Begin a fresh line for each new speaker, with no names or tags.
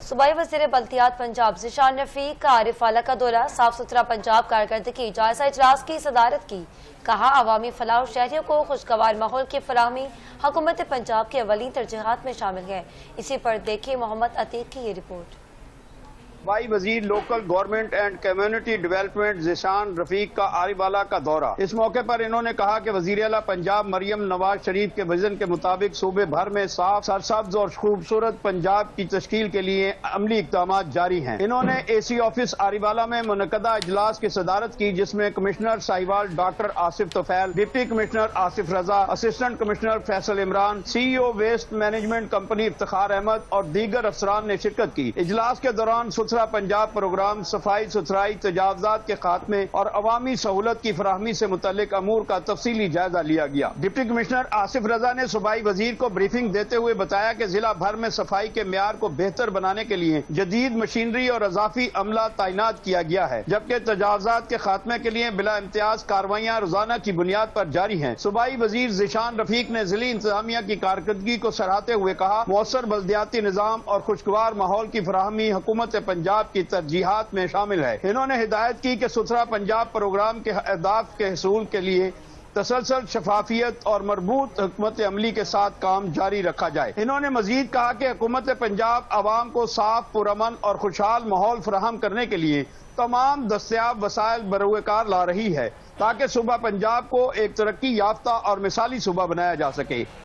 सूबाई वज़ीर बल्दियात पंजाब ज़ीशान रफ़ीक का आरिफ वाला का दौरा। साफ सुथरा पंजाब कारकर्दगी जायजा इजलास की सदारत की। कहा, अवामी फलाह और शहरियों को खुशगवार माहौल की फराहमी हुकूमत पंजाब की अवलीन तरजीहात में शामिल है। इसी पर देखिए मोहम्मद अतीक की ये रिपोर्ट।
सूबाई वजीर local government and community development Zeeshan Rafiq का आरिफ वाला का दौरा। इस मौके पर इन्होंने कहा कि वज़ीर आला पंजाब मरियम नवाज शरीफ के विजन के मुताबिक सूबे भर में साफ, सरसब्ज और खूबसूरत पंजाब की तश्कील के लिए अमली इक़दाम जारी हैं। इन्होंने AC ऑफिस आरिफ वाला में मुनक़दा इजलास की सदारत की, जिसमें commissioner Sahiwal doctor Asif Tufail, deputy commissioner Asif Raza, assistant commissioner Faisal Imran, CEO waste management company Iftikhar Ahmed और दीगर अफसरान ने शिरकत की। इजलास के दौरान सुथरा पंजाब प्रोग्राम, सफाई सुथराई, तजावजात के खात्मे और अवामी सहूलत की फराहमी से मुतल्लिक अमूर का तफसीली जायजा लिया गया। डिप्टी कमिश्नर आसिफ रजा ने सूबाई वजीर को ब्रीफिंग देते हुए बताया कि जिला भर में सफाई के म्यार को बेहतर बनाने के लिए जदीद मशीनरी और अजाफी अमला तैनात किया गया है, जबकि तजावजात के खात्मे के लिए बिला इम्तियाज कार्रवाइयाँ रोजाना की बुनियाद पर जारी हैं। सूबाई वजीर ज़ीशान रफ़ीक ने जिली इंतजामिया की कारकर्दगी को सराहते हुए कहा, मौसर बल्दियाती निज़ाम और खुशगवार माहौल की फराहमी हुकूमत पंजाब की तरजीहात में शामिल है। इन्होंने हिदायत की कि सुथरा पंजाब प्रोग्राम के अहदाफ के हसूल के लिए तसलसल शफाफियत और मरबूत हुकूमत अमली के साथ काम जारी रखा जाए। इन्होंने मजीद कहा कि हुकूमत पंजाब आवाम को साफ, पुरअमन और खुशहाल माहौल फराहम करने के लिए तमाम दस्तयाब वसाइल बरूएकार ला रही है, ताकि सूबा पंजाब को एक तरक्की याफ्ता और मिसाली सूबा बनाया जा सके।